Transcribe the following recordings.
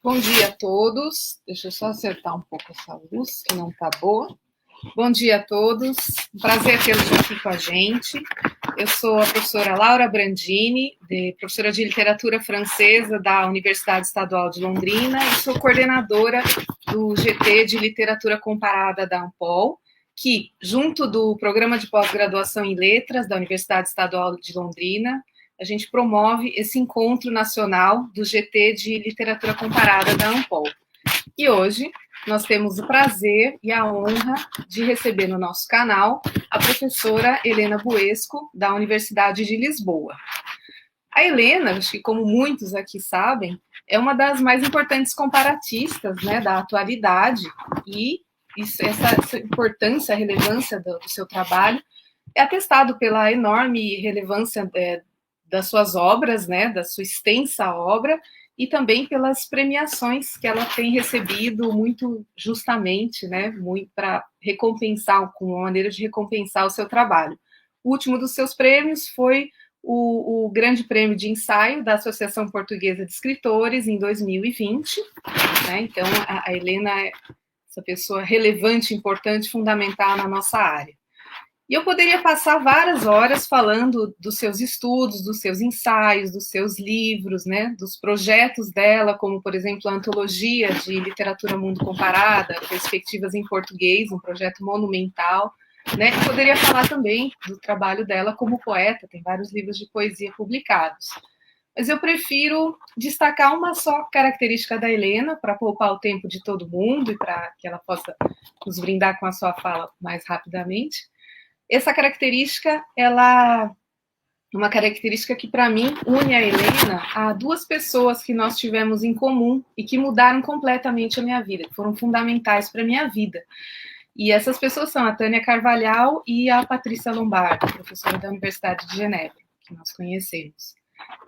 Bom dia a todos. Deixa eu só acertar um pouco essa luz, que não está boa. Bom dia a todos. Um prazer tê-los aqui com a gente. Eu sou a professora Laura Brandini, professora de literatura francesa da Universidade Estadual de Londrina e sou coordenadora do GT de Literatura Comparada da Ampol, que, junto do Programa de Pós-Graduação em Letras da Universidade Estadual de Londrina, a gente promove esse encontro nacional do GT de Literatura Comparada da Ampol. E hoje nós temos o prazer e a honra de receber no nosso canal a professora Helena Buesco, da Universidade de Lisboa. A Helena, acho que como muitos aqui sabem, é uma das mais importantes comparatistas, né, da atualidade, e essa importância, a relevância do seu trabalho é atestado pela enorme relevância das suas obras, né, da sua extensa obra, e também pelas premiações que ela tem recebido muito justamente, né, muito para recompensar, com uma maneira de recompensar o seu trabalho. O último dos seus prêmios foi o Grande Prêmio de Ensaio da Associação Portuguesa de Escritores em 2020, né? Então a Helena é essa pessoa relevante, importante, fundamental na nossa área. E eu poderia passar várias horas falando dos seus estudos, dos seus ensaios, dos seus livros, né, dos projetos dela, como, por exemplo, a Antologia de Literatura Mundo Comparada, Perspectivas em Português, um projeto monumental. Né? Eu poderia falar também do trabalho dela como poeta, tem vários livros de poesia publicados. Mas eu prefiro destacar uma só característica da Helena, para poupar o tempo de todo mundo e para que ela possa nos brindar com a sua fala mais rapidamente. Essa característica, ela é uma característica que, para mim, une a Helena a duas pessoas que nós tivemos em comum e que mudaram completamente a minha vida, que foram fundamentais para a minha vida. E essas pessoas são a Tânia Carvalhal e a Patrícia Lombardo, professora da Universidade de Genebra, que nós conhecemos.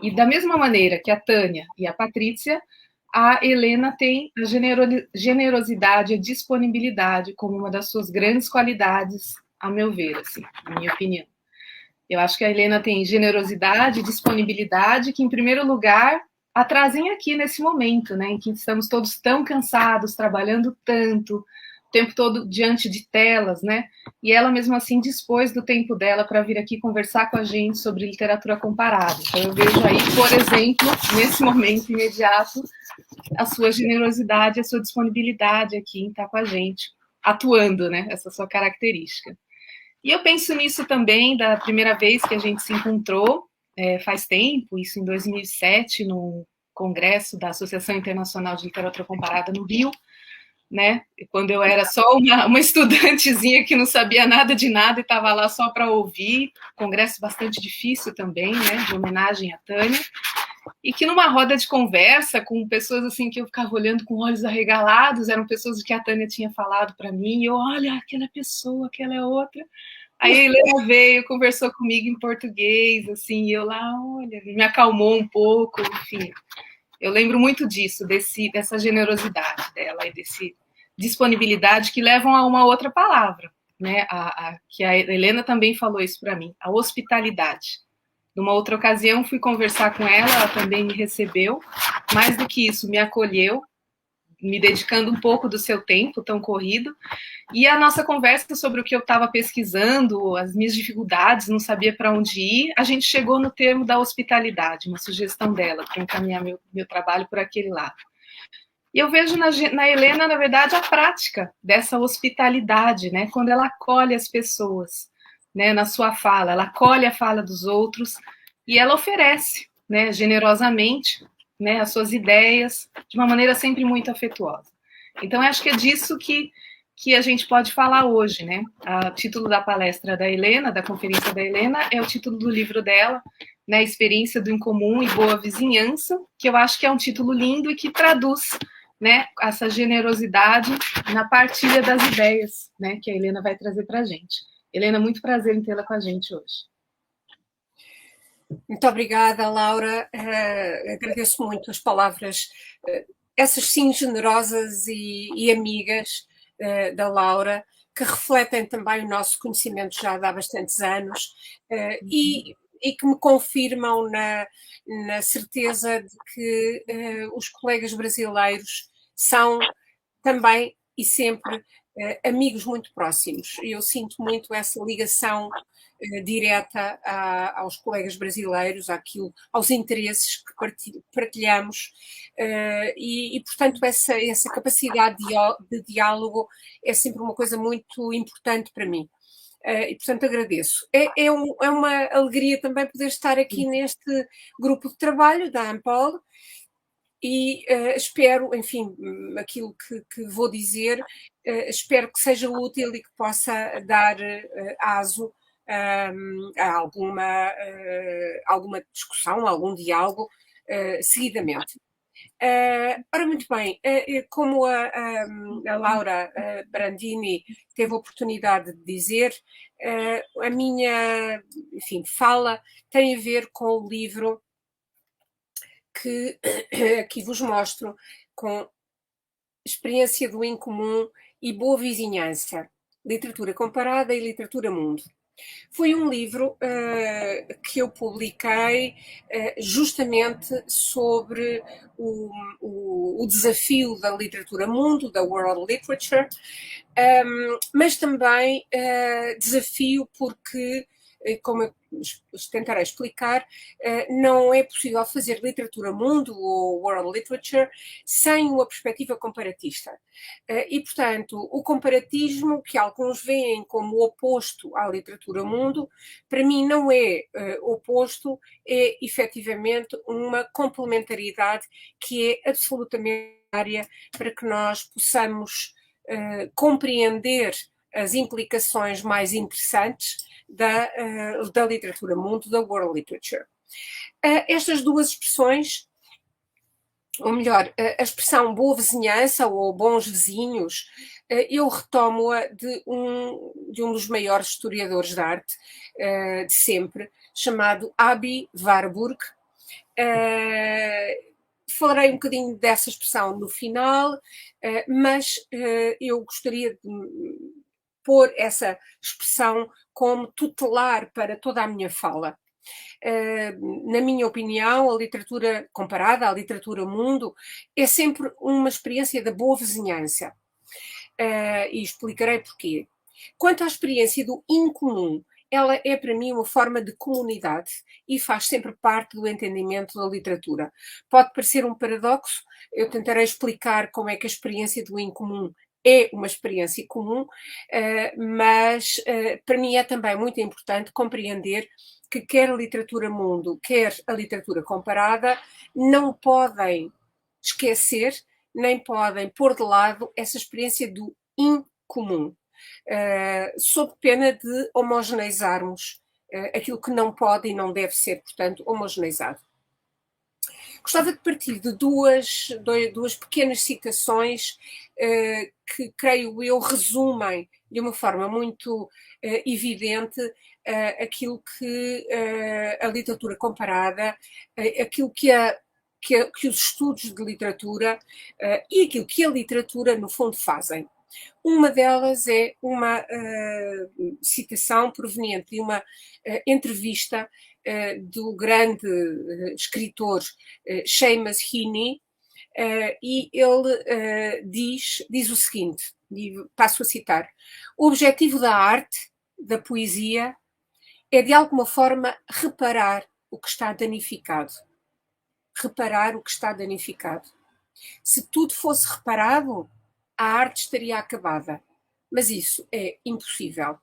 E da mesma maneira que a Tânia e a Patrícia, a Helena tem a generosidade e a disponibilidade como uma das suas grandes qualidades, a meu ver, assim, na minha opinião. Eu acho que a Helena tem generosidade, disponibilidade, que, em primeiro lugar, a trazem aqui nesse momento, né, em que estamos todos tão cansados, trabalhando tanto, o tempo todo diante de telas, né, e ela, mesmo assim, dispôs do tempo dela para vir aqui conversar com a gente sobre literatura comparada. Então, eu vejo aí, por exemplo, nesse momento imediato, a sua generosidade, a sua disponibilidade aqui em estar com a gente, atuando, né, essa sua característica. E eu penso nisso também da primeira vez que a gente se encontrou, faz tempo, isso em 2007, no congresso da Associação Internacional de Literatura Comparada no Rio, né? Quando eu era só uma estudantezinha que não sabia nada de nada e estava lá só para ouvir, congresso bastante difícil também, né? De homenagem à Tânia. E que numa roda de conversa com pessoas assim que eu ficava olhando com olhos arregalados, eram pessoas que a Tânia tinha falado para mim, e eu, olha, aquela pessoa, aquela é outra. Aí a Helena veio, conversou comigo em português, assim, e eu lá, olha, me acalmou um pouco, enfim. Eu lembro muito disso, dessa generosidade dela e desse disponibilidade que levam a uma outra palavra, né? Que a Helena também falou isso para mim, a hospitalidade. Numa outra ocasião, fui conversar com ela também me recebeu. Mais do que isso, me acolheu, me dedicando um pouco do seu tempo tão corrido. E a nossa conversa sobre o que eu estava pesquisando, as minhas dificuldades, não sabia para onde ir, a gente chegou no termo da hospitalidade, uma sugestão dela para encaminhar meu trabalho por aquele lado. E eu vejo na Helena, na verdade, a prática dessa hospitalidade, né? Quando ela acolhe as pessoas, né? Na sua fala, ela acolhe a fala dos outros e ela oferece, né? Generosamente, né? As suas ideias de uma maneira sempre muito afetuosa. Então, acho que é disso que a gente pode falar hoje, né? O título da palestra da Helena, da conferência da Helena, é o título do livro dela, né? Experiência do Incomum e Boa Vizinhança, que eu acho que é um título lindo e que traduz, né, essa generosidade na partilha das ideias, né, que a Helena vai trazer para a gente. Helena, muito prazer em tê-la com a gente hoje. Muito obrigada, Laura. Agradeço muito as palavras, essas sim generosas e amigas da Laura, que refletem também o nosso conhecimento já de há bastantes anos. E e que me confirmam na certeza de que os colegas brasileiros são também e sempre amigos muito próximos. Eu sinto muito essa ligação direta aos colegas brasileiros, aos interesses que partilhamos portanto, essa capacidade de diálogo é sempre uma coisa muito importante para mim. E, portanto, agradeço. É uma alegria também poder estar aqui neste grupo de trabalho da ANPOL e espero, enfim, aquilo que vou dizer, espero que seja útil e que possa dar aso a alguma discussão, algum diálogo seguidamente. Ora, muito bem, como a Laura Brandini teve a oportunidade de dizer, a minha, enfim, fala tem a ver com o livro que aqui vos mostro, com Experiência do Incomum e Boa Vizinhança, Literatura Comparada e Literatura Mundo. Foi um livro que eu publiquei justamente sobre o desafio da literatura mundo, da world literature, mas também desafio porque, como eu tentarei explicar, não é possível fazer literatura mundo ou world literature sem uma perspectiva comparatista. E, portanto, o comparatismo, que alguns veem como oposto à literatura mundo, para mim não é oposto, é efetivamente uma complementaridade que é absolutamente necessária para que nós possamos compreender as implicações mais interessantes da literatura mundo, da world literature. Estas duas expressões, ou melhor, a expressão boa vizinhança ou bons vizinhos, eu retomo-a de um dos maiores historiadores de arte de sempre, chamado Aby Warburg. Falarei um bocadinho dessa expressão no final, mas eu gostaria de pôr essa expressão como tutelar para toda a minha fala. Na minha opinião, a literatura comparada à literatura mundo é sempre uma experiência da boa vizinhança. E explicarei porquê. Quanto à experiência do incomum, ela é para mim uma forma de comunidade e faz sempre parte do entendimento da literatura. Pode parecer um paradoxo, eu tentarei explicar como é que a experiência do incomum é uma experiência comum, mas para mim é também muito importante compreender que quer a literatura mundo, quer a literatura comparada, não podem esquecer, nem podem pôr de lado essa experiência do incomum, sob pena de homogeneizarmos aquilo que não pode e não deve ser, portanto, homogeneizado. Gostava de partir de duas pequenas citações que, creio eu, resumem de uma forma muito evidente aquilo que a literatura comparada, aquilo que os estudos de literatura e aquilo que a literatura, no fundo, fazem. Uma delas é uma citação proveniente de uma entrevista do grande escritor Seamus Heaney, e ele diz o seguinte, passo a citar: o objetivo da arte, da poesia, é de alguma forma reparar o que está danificado. Reparar o que está danificado. Se tudo fosse reparado, a arte estaria acabada. Mas isso é impossível.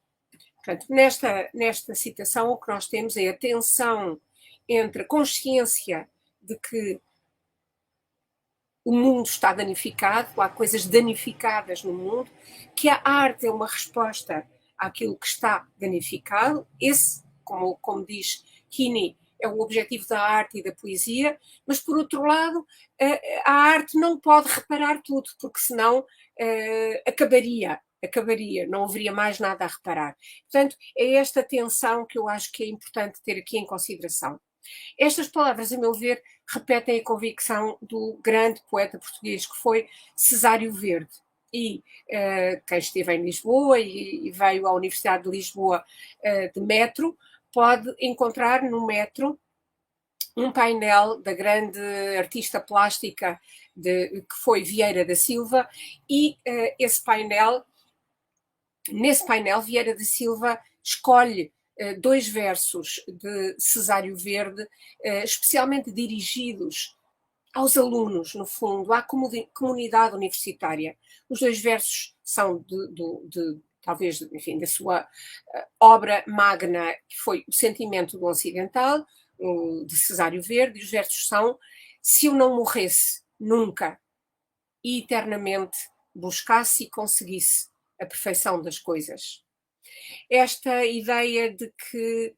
Portanto, nesta citação, o que nós temos é a tensão entre a consciência de que o mundo está danificado, há coisas danificadas no mundo, que a arte é uma resposta àquilo que está danificado. Esse, como diz Heaney, é o objetivo da arte e da poesia, mas, por outro lado, a arte não pode reparar tudo, porque senão acabaria, não haveria mais nada a reparar. Portanto, é esta tensão que eu acho que é importante ter aqui em consideração. Estas palavras, a meu ver, repetem a convicção do grande poeta português que foi Cesário Verde. E quem esteve em Lisboa e veio à Universidade de Lisboa de metro pode encontrar no metro um painel da grande artista plástica que foi Vieira da Silva, e nesse painel Vieira da Silva escolhe 2 versos de Cesário Verde, especialmente dirigidos aos alunos, no fundo, à comunidade universitária. Os 2 versos são talvez, enfim, da sua obra magna, que foi O Sentimento do Ocidental, de Cesário Verde, e os versos são: se eu não morresse nunca e eternamente buscasse e conseguisse a perfeição das coisas. Esta ideia de que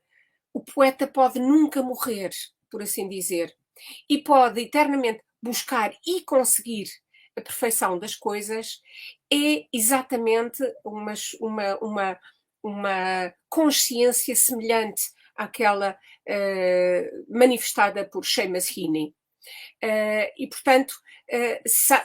o poeta pode nunca morrer, por assim dizer, e pode eternamente buscar e conseguir a perfeição das coisas, é exatamente uma consciência semelhante àquela manifestada por Seamus Heaney. E, portanto,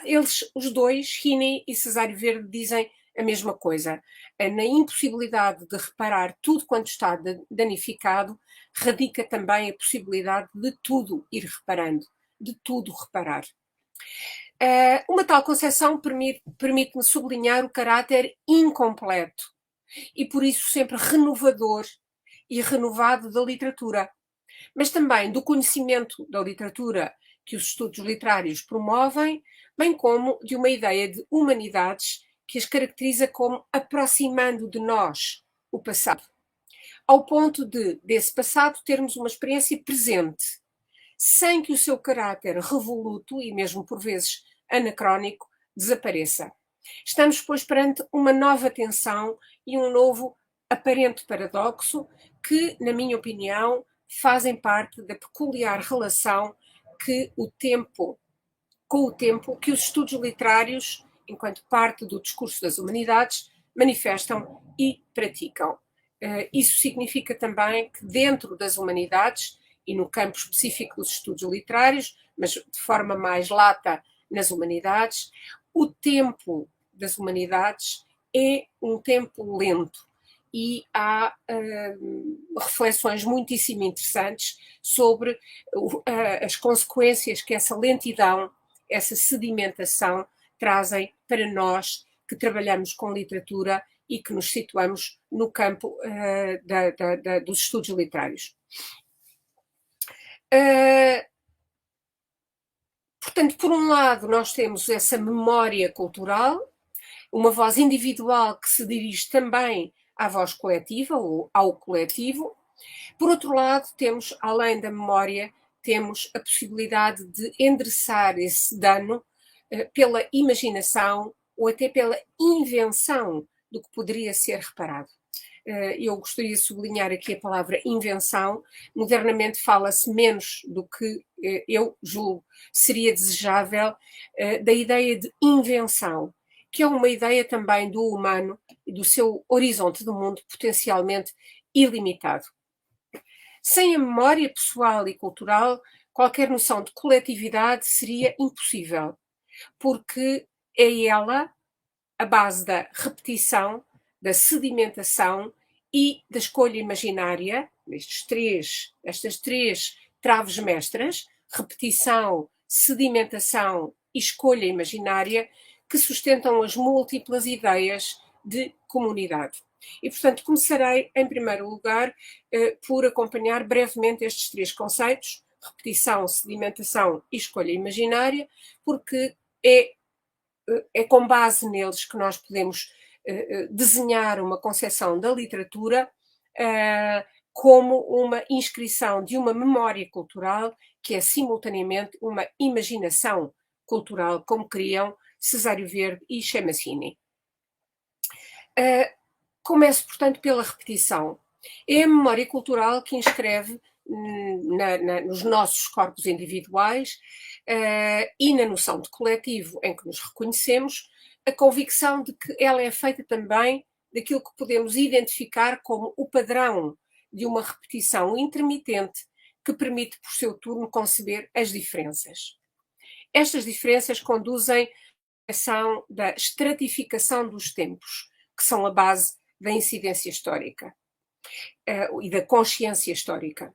eles, os dois, Heaney e Cesário Verde, dizem a mesma coisa. Na impossibilidade de reparar tudo quanto está danificado, radica também a possibilidade de tudo ir reparando, de tudo reparar. Uma tal concepção permite-me sublinhar o caráter incompleto e, por isso, sempre renovador e renovado da literatura, mas também do conhecimento da literatura que os estudos literários promovem, bem como de uma ideia de humanidades que as caracteriza como aproximando de nós o passado, ao ponto de, desse passado, termos uma experiência presente, sem que o seu caráter revoluto e mesmo por vezes anacrónico desapareça. Estamos, pois, perante uma nova tensão e um novo aparente paradoxo que, na minha opinião, fazem parte da peculiar relação com o tempo que os estudos literários, enquanto parte do discurso das humanidades, manifestam e praticam. Isso significa também que dentro das humanidades e no campo específico dos estudos literários, mas de forma mais lata nas humanidades, o tempo das humanidades é um tempo lento e há reflexões muitíssimo interessantes sobre as consequências que essa lentidão, essa sedimentação trazem para nós que trabalhamos com literatura e que nos situamos no campo dos estudos literários. Portanto, por um lado, nós temos essa memória cultural, uma voz individual que se dirige também à voz coletiva ou ao coletivo. Por outro lado, temos, além da memória, temos a possibilidade de endereçar esse dano pela imaginação ou até pela invenção do que poderia ser reparado. Eu gostaria de sublinhar aqui a palavra invenção. Modernamente fala-se menos do que eu julgo seria desejável da ideia de invenção, que é uma ideia também do humano e do seu horizonte do mundo potencialmente ilimitado. Sem a memória pessoal e cultural, qualquer noção de coletividade seria impossível, porque é ela a base da repetição, da sedimentação e da escolha imaginária, estas três traves mestras, repetição, sedimentação e escolha imaginária, que sustentam as múltiplas ideias de comunidade. E, portanto, começarei, em primeiro lugar, por acompanhar brevemente estes 3 conceitos, repetição, sedimentação e escolha imaginária, porque é com base neles que nós podemos desenhar uma concepção da literatura como uma inscrição de uma memória cultural que é simultaneamente uma imaginação cultural, como criam Cesário Verde e Seamus Heaney. Começo, portanto, pela repetição. É a memória cultural que inscreve nos nossos corpos individuais e na noção de coletivo em que nos reconhecemos, a convicção de que ela é feita também daquilo que podemos identificar como o padrão de uma repetição intermitente que permite, por seu turno, conceber as diferenças. Estas diferenças conduzem à ação da estratificação dos tempos, que são a base da incidência histórica. e da consciência histórica.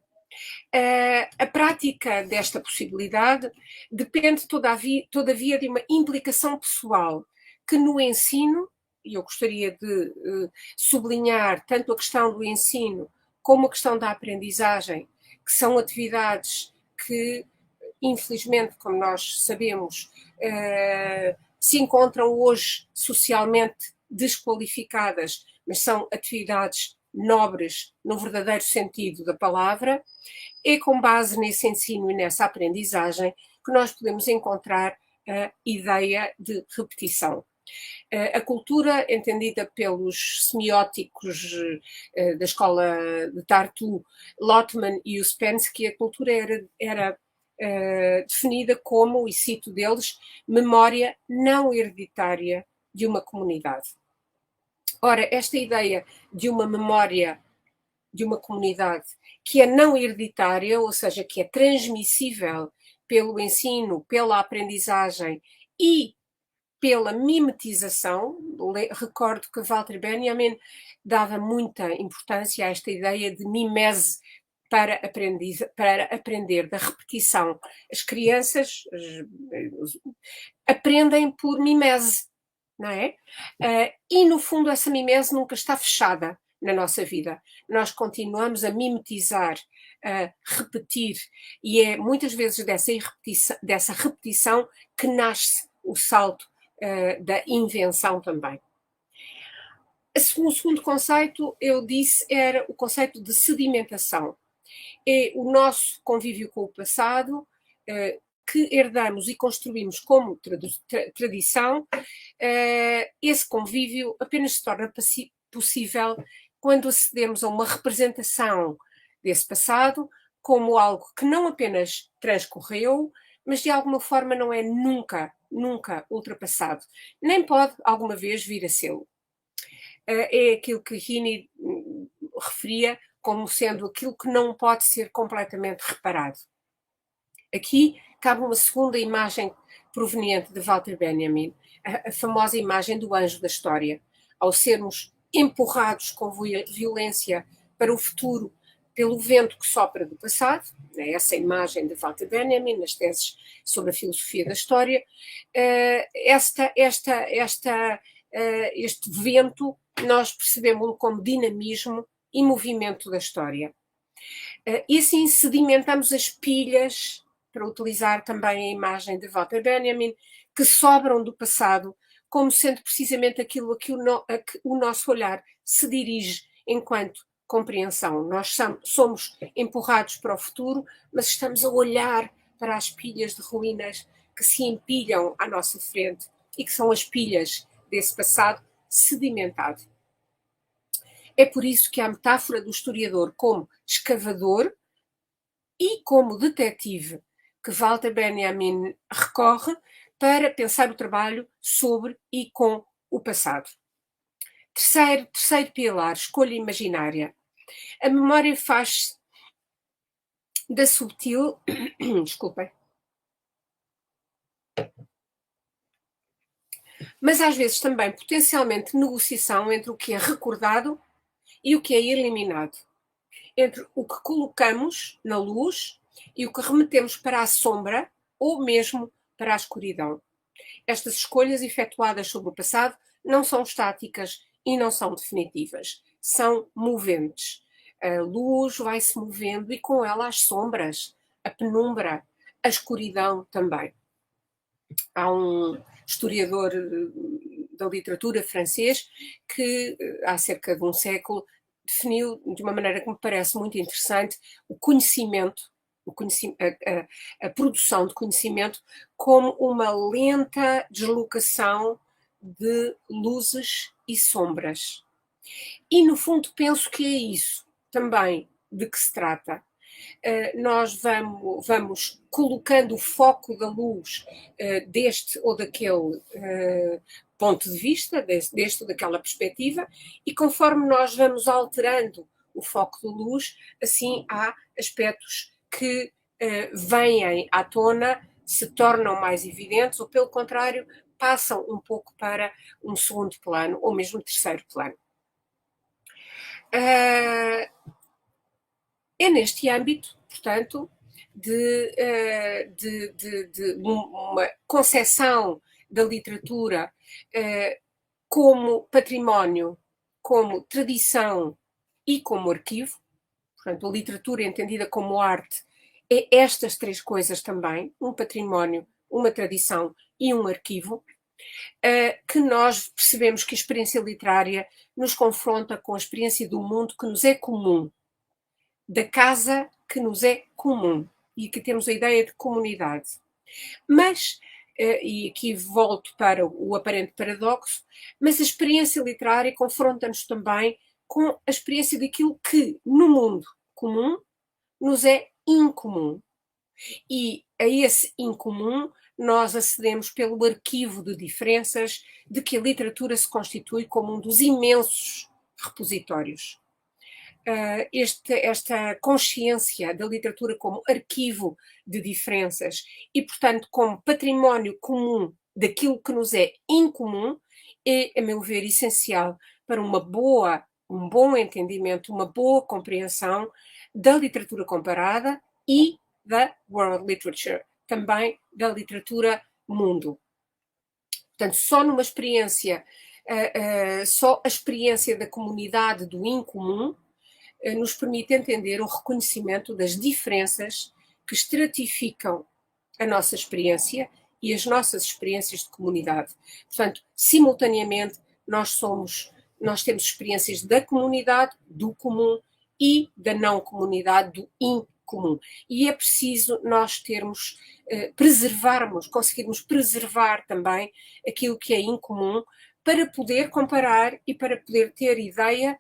A prática desta possibilidade depende, todavia, de uma implicação pessoal que no ensino, e eu gostaria de sublinhar tanto a questão do ensino como a questão da aprendizagem, que são atividades que, infelizmente, como nós sabemos, se encontram hoje socialmente desqualificadas, mas são atividades nobres no verdadeiro sentido da palavra. É com base nesse ensino e nessa aprendizagem que nós podemos encontrar a ideia de repetição. A cultura, entendida pelos semióticos da escola de Tartu, Lotman e Uspensky, a cultura era definida como, e cito deles, memória não hereditária de uma comunidade. Ora, esta ideia de uma memória de uma comunidade que é não hereditária, ou seja, que é transmissível pelo ensino, pela aprendizagem e pela mimetização. Recordo que Walter Benjamin dava muita importância a esta ideia de mimese para aprender, da repetição. As crianças aprendem por mimese, não é? E, no fundo, essa mimese nunca está fechada na nossa vida. Nós continuamos a mimetizar, a repetir, e é muitas vezes dessa repetição que nasce o salto da invenção também. O segundo conceito, eu disse, era o conceito de sedimentação. É o nosso convívio com o passado, que herdamos e construímos como tradição. Esse convívio apenas se torna possível quando acedemos a uma representação desse passado como algo que não apenas transcorreu, mas de alguma forma não é nunca ultrapassado, nem pode alguma vez vir a ser. É aquilo que Heaney referia como sendo aquilo que não pode ser completamente reparado. Aqui cabe uma segunda imagem proveniente de Walter Benjamin, a famosa imagem do anjo da história. Ao sermos empurrados com violência para o futuro pelo vento que sopra do passado, essa imagem de Walter Benjamin nas teses sobre a filosofia da história, este vento nós percebemos como dinamismo e movimento da história. E assim sedimentamos as pilhas, para utilizar também a imagem de Walter Benjamin, que sobram do passado, como sendo precisamente aquilo a que o nosso olhar se dirige enquanto compreensão. Nós somos empurrados para o futuro, mas estamos a olhar para as pilhas de ruínas que se empilham à nossa frente e que são as pilhas desse passado sedimentado. É por isso que a metáfora do historiador como escavador e como detetive que Walter Benjamin recorre para pensar o trabalho sobre e com o passado. Terceiro pilar, escolha imaginária. A memória faz da subtil, desculpem, mas às vezes também potencialmente negociação entre o que é recordado e o que é eliminado, entre o que colocamos na luz e o que remetemos para a sombra ou mesmo para a escuridão. Estas escolhas efetuadas sobre o passado não são estáticas e não são definitivas, são moventes. A luz vai se movendo e com ela as sombras, a penumbra, a escuridão também. Há um historiador da literatura francês que há cerca de um século definiu de uma maneira que me parece muito interessante o conhecimento, a produção de conhecimento como uma lenta deslocação de luzes e sombras. E no fundo penso que é isso também de que se trata. Nós vamos colocando o foco da luz deste ou daquele ponto de vista, deste ou daquela perspectiva, e conforme nós vamos alterando o foco da luz, assim há aspectos que vêm à tona, se tornam mais evidentes, ou pelo contrário, passam um pouco para um segundo plano, ou mesmo terceiro plano. É neste âmbito, portanto, de uma concepção da literatura como património, como tradição e como arquivo. Portanto, a literatura entendida como arte é estas três coisas também, um património, uma tradição e um arquivo, que nós percebemos que a experiência literária nos confronta com a experiência do mundo que nos é comum, da casa que nos é comum e que temos a ideia de comunidade. Mas, e aqui volto para o aparente paradoxo, mas a experiência literária confronta-nos também com a experiência daquilo que no mundo comum nos é incomum. E a esse incomum nós acedemos pelo arquivo de diferenças de que a literatura se constitui como um dos imensos repositórios. Esta consciência da literatura como arquivo de diferenças e, portanto, como património comum daquilo que nos é incomum, é, a meu ver, essencial para um bom entendimento, uma boa compreensão da literatura comparada e da world literature, também da literatura mundo. Portanto, só numa experiência, só a experiência da comunidade do incomum nos permite entender o reconhecimento das diferenças que estratificam a nossa experiência e as nossas experiências de comunidade. Portanto, simultaneamente, nós temos experiências da comunidade, do comum, e da não comunidade, do incomum. E é preciso nós conseguirmos preservar também aquilo que é incomum para poder comparar e para poder ter ideia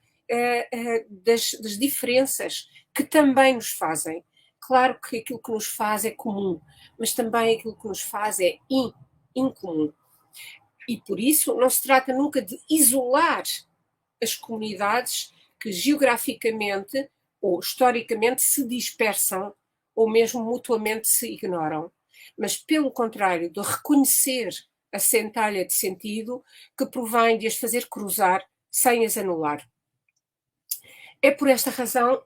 das diferenças que também nos fazem. Claro que aquilo que nos faz é comum, mas também aquilo que nos faz é incomum. E por isso não se trata nunca de isolar as comunidades que geograficamente ou historicamente se dispersam ou mesmo mutuamente se ignoram, mas pelo contrário, de reconhecer a centelha de sentido que provém de as fazer cruzar sem as anular. É por esta razão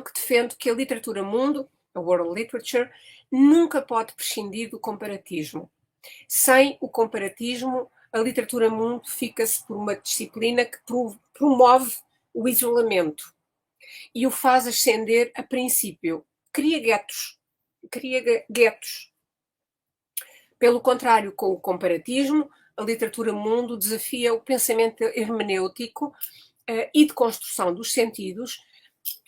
que defendo que a literatura mundo, a world literature, nunca pode prescindir do comparatismo. Sem o comparatismo, a literatura mundo fica-se por uma disciplina que promove o isolamento e o faz ascender a princípio. Cria guetos. Pelo contrário, com o comparatismo, a literatura mundo desafia o pensamento hermenêutico e de construção dos sentidos,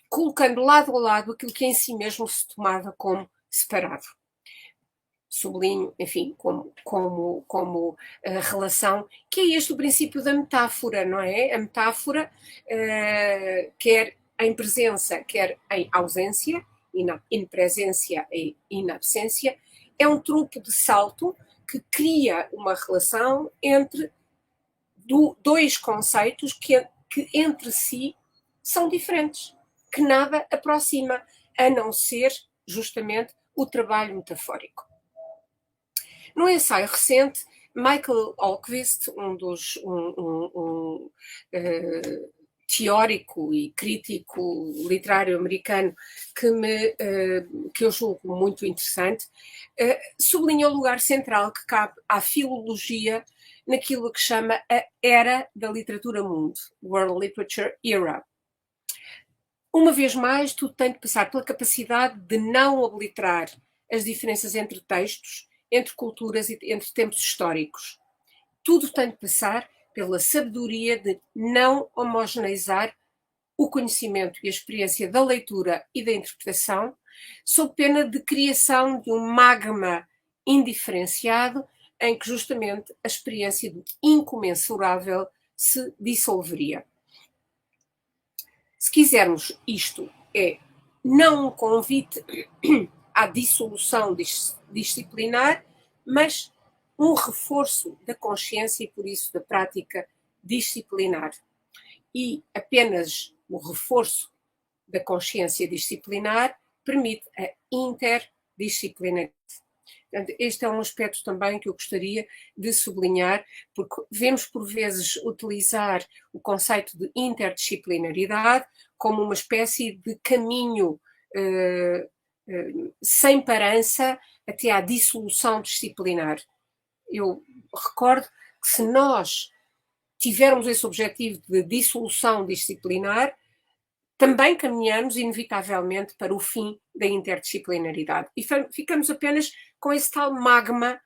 colocando lado a lado aquilo que em si mesmo se tomava como separado. Sublinho, enfim, como a relação, que é este o princípio da metáfora, não é? A metáfora, quer em presença, quer em ausência, in presença e in absência, é um truque de salto que cria uma relação entre dois conceitos que entre si são diferentes, que nada aproxima, a não ser justamente o trabalho metafórico. No ensaio recente, Michael Alquist, teórico e crítico literário americano que eu julgo muito interessante, sublinha o lugar central que cabe à filologia naquilo que chama a era da literatura mundo, World Literature Era. Uma vez mais, tudo tem de passar pela capacidade de não obliterar as diferenças entre textos, entre culturas e entre tempos históricos. Tudo tem de passar pela sabedoria de não homogeneizar o conhecimento e a experiência da leitura e da interpretação, sob pena de criação de um magma indiferenciado em que justamente a experiência do incomensurável se dissolveria. Se quisermos, isto é não um convite à dissolução disciplinar, mas um reforço da consciência e, por isso, da prática disciplinar. E apenas o reforço da consciência disciplinar permite a interdisciplinaridade. Portanto, este é um aspecto também que eu gostaria de sublinhar, porque vemos por vezes utilizar o conceito de interdisciplinaridade como uma espécie de caminho sem parança até à dissolução disciplinar. Eu recordo que se nós tivermos esse objetivo de dissolução disciplinar, também caminhamos inevitavelmente para o fim da interdisciplinaridade. E ficamos apenas com esse tal magma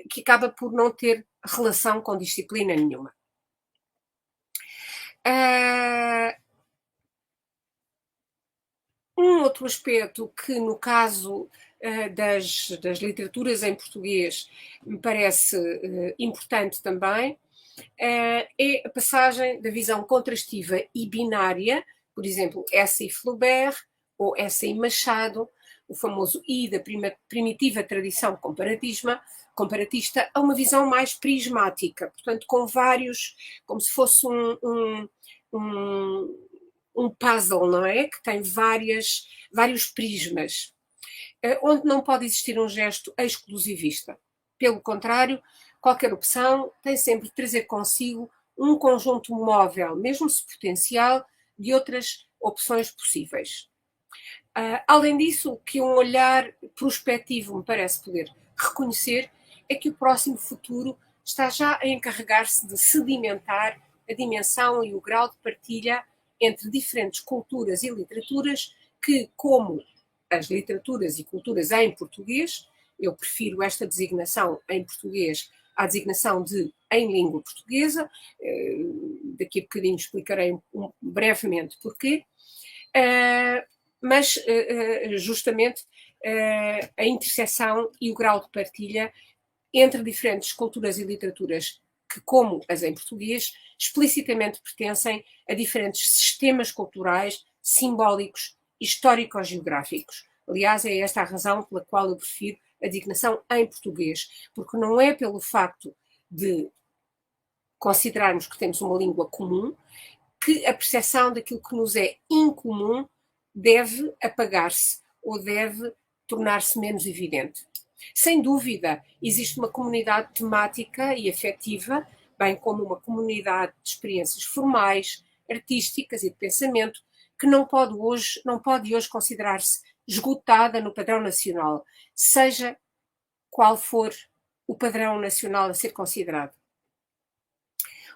que acaba por não ter relação com disciplina nenhuma. Um outro aspecto que, no caso das literaturas em português, me parece importante também, é a passagem da visão contrastiva e binária, por exemplo, essa e Flaubert, ou essa e Machado, o famoso I da primitiva tradição comparatista, a uma visão mais prismática, portanto, com vários, como se fosse um puzzle, não é? Que tem vários prismas, onde não pode existir um gesto exclusivista. Pelo contrário, qualquer opção tem sempre de trazer consigo um conjunto móvel, mesmo se potencial, de outras opções possíveis. Além disso, o que um olhar prospectivo me parece poder reconhecer é que o próximo futuro está já a encarregar-se de sedimentar a dimensão e o grau de partilha entre diferentes culturas e literaturas que, como as literaturas e culturas em português, eu prefiro esta designação em português à designação de em língua portuguesa, daqui a bocadinho explicarei brevemente porquê, mas justamente a interseção e o grau de partilha entre diferentes culturas e literaturas que, como as em português, explicitamente pertencem a diferentes sistemas culturais, simbólicos e histórico-geográficos. Aliás, é esta a razão pela qual eu prefiro a designação em português, porque não é pelo facto de considerarmos que temos uma língua comum que a percepção daquilo que nos é incomum deve apagar-se ou deve tornar-se menos evidente. Sem dúvida, existe uma comunidade temática e afetiva, bem como uma comunidade de experiências formais, artísticas e de pensamento, que não pode hoje considerar-se esgotada no padrão nacional, seja qual for o padrão nacional a ser considerado.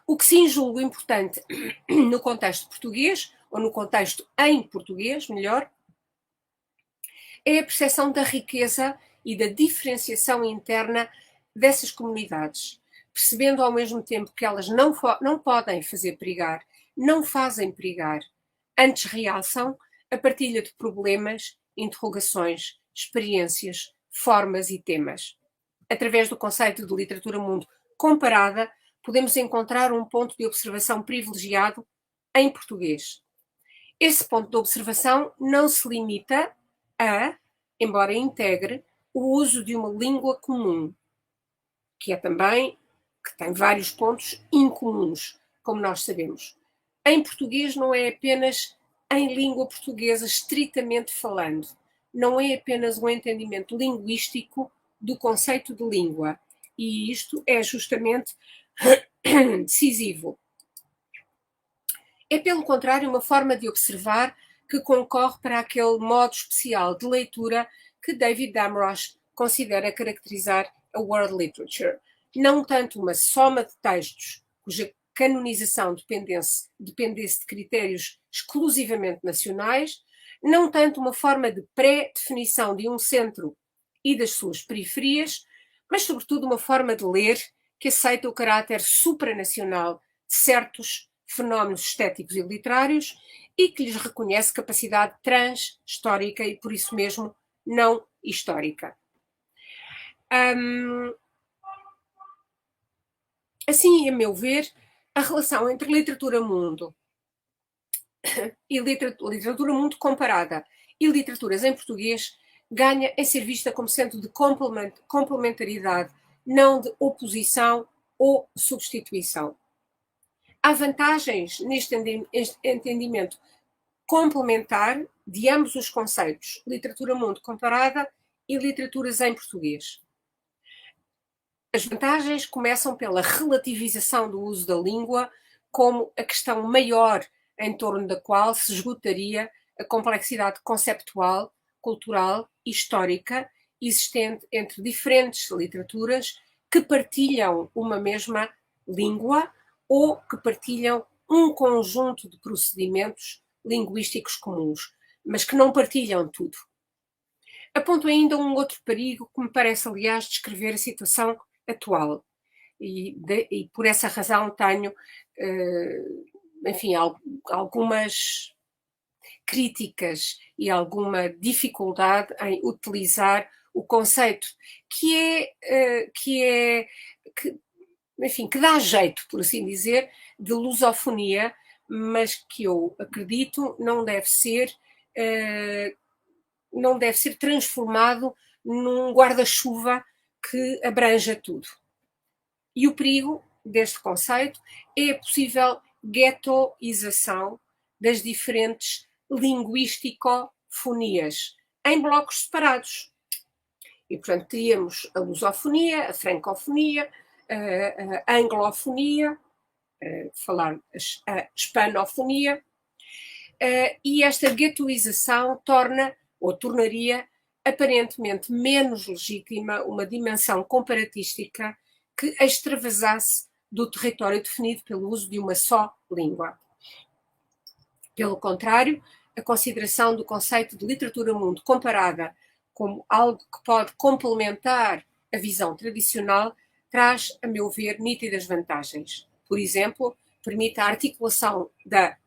O que sim julgo importante no contexto português, ou no contexto em português, melhor, é a percepção da riqueza e da diferenciação interna dessas comunidades, percebendo ao mesmo tempo que elas não podem fazer perigar, não fazem perigar, antes realçam a partilha de problemas, interrogações, experiências, formas e temas. Através do conceito de literatura mundo comparada, podemos encontrar um ponto de observação privilegiado em português. Esse ponto de observação não se limita a, embora integre, o uso de uma língua comum, que tem vários pontos incomuns, como nós sabemos. Em português não é apenas em língua portuguesa estritamente falando, não é apenas um entendimento linguístico do conceito de língua, e isto é justamente decisivo. É, pelo contrário, uma forma de observar que concorre para aquele modo especial de leitura que David Damrosch considera caracterizar a world literature. Não tanto uma soma de textos cuja canonização dependesse de critérios exclusivamente nacionais, não tanto uma forma de pré-definição de um centro e das suas periferias, mas sobretudo uma forma de ler que aceita o caráter supranacional de certos fenómenos estéticos e literários e que lhes reconhece capacidade trans-histórica e, por isso mesmo, não histórica. Assim, a meu ver, a relação entre literatura-mundo e literatura-mundo comparada e literaturas em português ganha em ser vista como sendo de complementaridade, não de oposição ou substituição. Há vantagens neste entendimento complementar de ambos os conceitos, literatura-mundo comparada e literaturas em português. As vantagens começam pela relativização do uso da língua como a questão maior em torno da qual se esgotaria a complexidade conceptual, cultural e histórica existente entre diferentes literaturas que partilham uma mesma língua ou que partilham um conjunto de procedimentos linguísticos comuns, mas que não partilham tudo. Aponto ainda um outro perigo que me parece, aliás, descrever a situação atual. E por essa razão tenho, enfim, algumas críticas e alguma dificuldade em utilizar o conceito enfim, que dá jeito, por assim dizer, de lusofonia, mas que eu acredito não deve ser transformado num guarda-chuva que abranja tudo. E o perigo deste conceito é a possível guetoização das diferentes linguístico-fonias em blocos separados. E, portanto, teríamos a lusofonia, a francofonia, a anglofonia, falar a hispanofonia, e esta guetoização tornaria aparentemente menos legítima uma dimensão comparatística que extravasasse do território definido pelo uso de uma só língua. Pelo contrário, a consideração do conceito de literatura-mundo comparada como algo que pode complementar a visão tradicional traz, a meu ver, nítidas vantagens. Por exemplo, permite a articulação da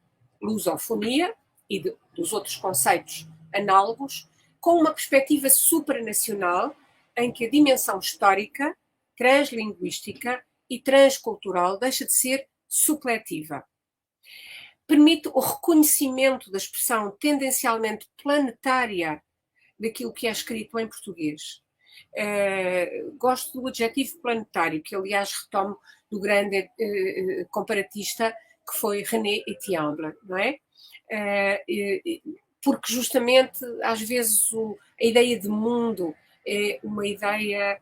lusofonia e dos outros conceitos análogos com uma perspectiva supranacional em que a dimensão histórica, translinguística e transcultural deixa de ser supletiva. Permite o reconhecimento da expressão tendencialmente planetária daquilo que é escrito em português. Gosto do adjetivo planetário, que aliás retomo do grande comparatista que foi René Etienne, não é? Porque justamente às vezes a ideia de mundo é uma ideia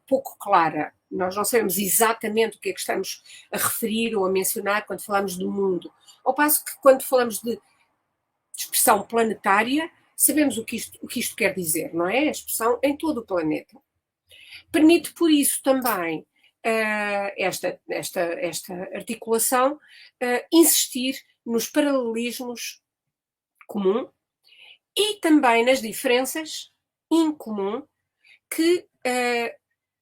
pouco clara. Nós não sabemos exatamente o que é que estamos a referir ou a mencionar quando falamos do mundo. Ao passo que quando falamos de expressão planetária, sabemos o que isto quer dizer, não é? A expressão em todo o planeta. Permite, por isso, também esta articulação insistir nos paralelismos comum e também nas diferenças incomum que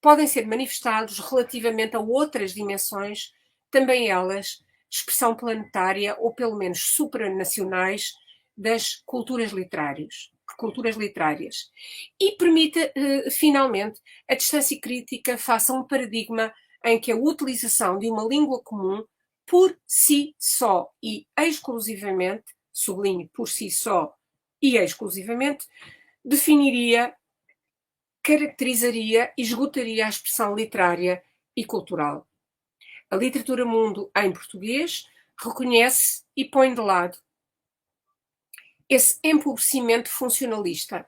podem ser manifestados relativamente a outras dimensões, também elas expressão planetária ou pelo menos supranacionais das culturas literárias. E permite, finalmente, a distância crítica face a um paradigma em que a utilização de uma língua comum por si só e exclusivamente, sublinho por si só e exclusivamente, definiria, caracterizaria e esgotaria a expressão literária e cultural. A literatura mundo em português reconhece e põe de lado esse empobrecimento funcionalista.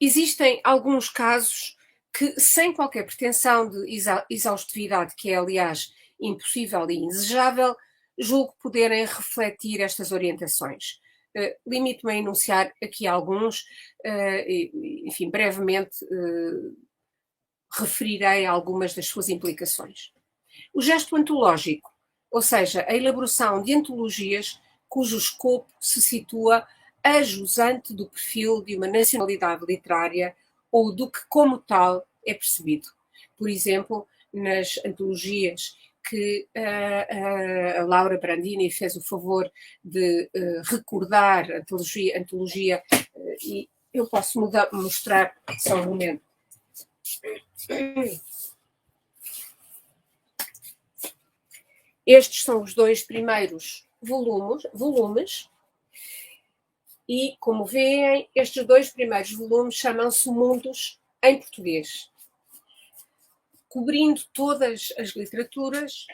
Existem alguns casos que, sem qualquer pretensão de exaustividade, que é, aliás, impossível e indesejável, julgo poderem refletir estas orientações. Limito-me a enunciar aqui alguns, enfim, brevemente referirei algumas das suas implicações. O gesto antológico, ou seja, a elaboração de antologias cujo escopo se situa a jusante do perfil de uma nacionalidade literária ou do que, como tal, é percebido. Por exemplo, nas antologias que a Laura Brandini fez o favor de recordar, antologia e eu posso mostrar só um momento. Estes são os dois primeiros volumes e, como veem, estes dois primeiros volumes chamam-se Mundos em Português, cobrindo todas as literaturas,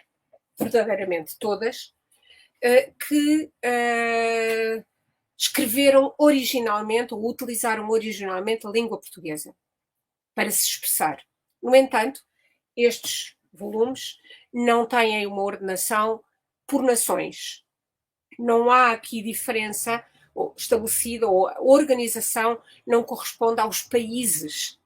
verdadeiramente todas, que escreveram originalmente ou utilizaram originalmente a língua portuguesa para se expressar. No entanto, estes volumes não têm uma ordenação por nações. Não há aqui diferença estabelecida, ou a organização não corresponde aos países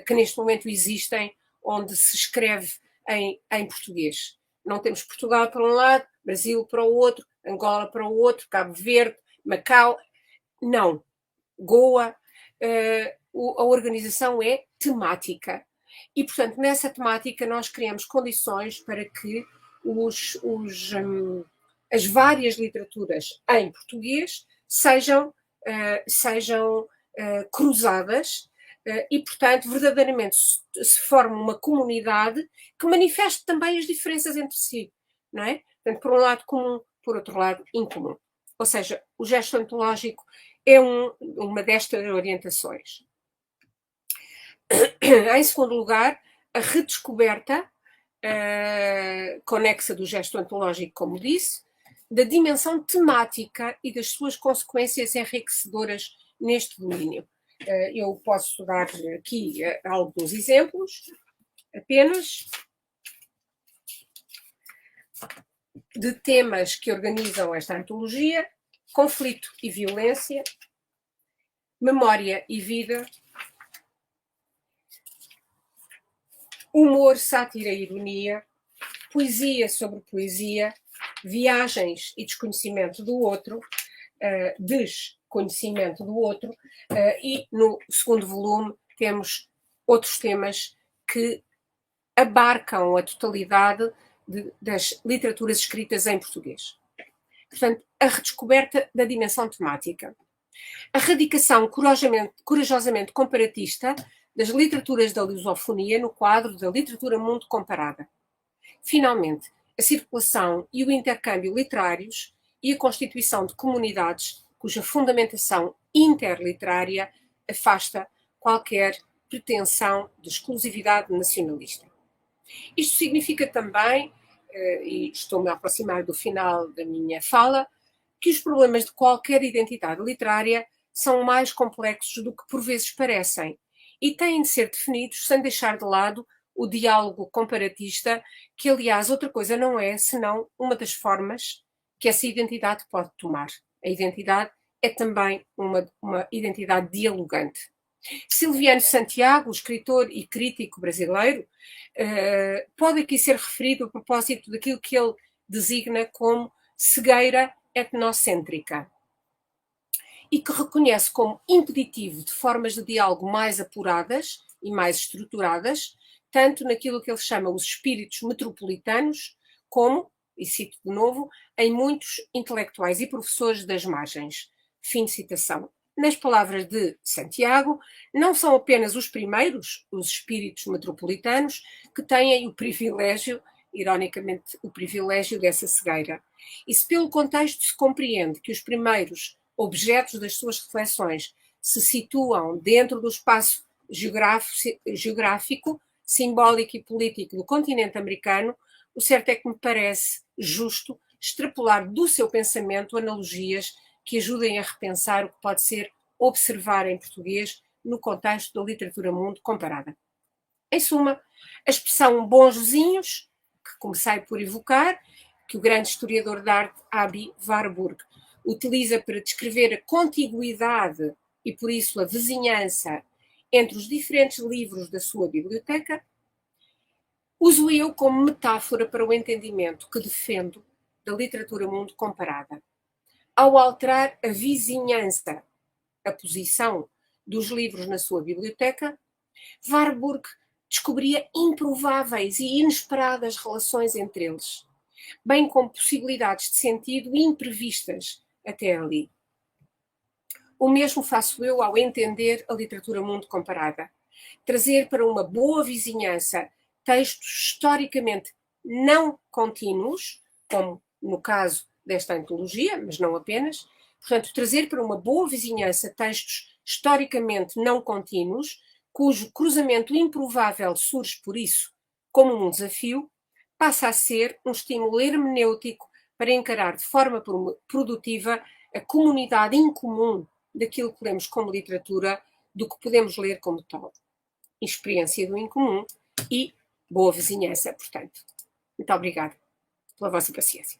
que neste momento existem, onde se escreve em português. Não temos Portugal para um lado, Brasil para o outro, Angola para o outro, Cabo Verde, Macau. Não. Goa. A organização é temática. E, portanto, nessa temática nós criamos condições para que as várias literaturas em português sejam cruzadas e, portanto, verdadeiramente se forme uma comunidade que manifeste também as diferenças entre si, não é? Portanto, por um lado comum, por outro lado incomum. Ou seja, o gesto antológico é uma destas orientações. Em segundo lugar, a redescoberta conexa do gesto antológico, como disse, da dimensão temática e das suas consequências enriquecedoras neste domínio. Eu posso dar aqui alguns exemplos, apenas, de temas que organizam esta antologia: conflito e violência, memória e vida, humor, sátira e ironia, poesia sobre poesia, viagens e desconhecimento do outro, desconhecimento do outro, e no segundo volume temos outros temas que abarcam a totalidade das literaturas escritas em português. Portanto, a redescoberta da dimensão temática. A radicação corajosamente comparatista das literaturas da lusofonia no quadro da literatura mundo comparada. Finalmente, a circulação e o intercâmbio literários e a constituição de comunidades cuja fundamentação interliterária afasta qualquer pretensão de exclusividade nacionalista. Isto significa também, e estou-me a aproximar do final da minha fala, que os problemas de qualquer identidade literária são mais complexos do que por vezes parecem e têm de ser definidos sem deixar de lado o diálogo comparatista, que aliás outra coisa não é senão uma das formas que essa identidade pode tomar. A identidade é também uma identidade dialogante. Silviano Santiago, escritor e crítico brasileiro, pode aqui ser referido a propósito daquilo que ele designa como cegueira etnocêntrica e que reconhece como impeditivo de formas de diálogo mais apuradas e mais estruturadas, tanto naquilo que ele chama os espíritos metropolitanos, como, e cito de novo, em muitos intelectuais e professores das margens. Fim de citação. Nas palavras de Santiago, não são apenas os primeiros, os espíritos metropolitanos, que têm o privilégio, ironicamente, o privilégio dessa cegueira. E se pelo contexto se compreende que os primeiros objetos das suas reflexões se situam dentro do espaço geográfico, simbólico e político do continente americano, o certo é que me parece justo extrapolar do seu pensamento analogias que ajudem a repensar o que pode ser observar em português no contexto da literatura mundo comparada. Em suma, a expressão bons vizinhos, que comecei por evocar, que o grande historiador de arte Aby Warburg utiliza para descrever a contiguidade e, por isso, a vizinhança entre os diferentes livros da sua biblioteca, uso eu como metáfora para o entendimento que defendo da literatura mundo comparada. Ao alterar a vizinhança, a posição dos livros na sua biblioteca, Warburg descobria improváveis e inesperadas relações entre eles, bem como possibilidades de sentido imprevistas até ali. O mesmo faço eu ao entender a literatura mundo comparada. Trazer para uma boa vizinhança textos historicamente não contínuos, como no caso desta antologia, mas não apenas. Portanto, trazer para uma boa vizinhança textos historicamente não contínuos, cujo cruzamento improvável surge por isso como um desafio, passa a ser um estímulo hermenêutico para encarar de forma produtiva a comunidade incomum daquilo que lemos como literatura, do que podemos ler como tal. Experiência do incomum e boa vizinhança, portanto. Muito obrigada pela vossa paciência.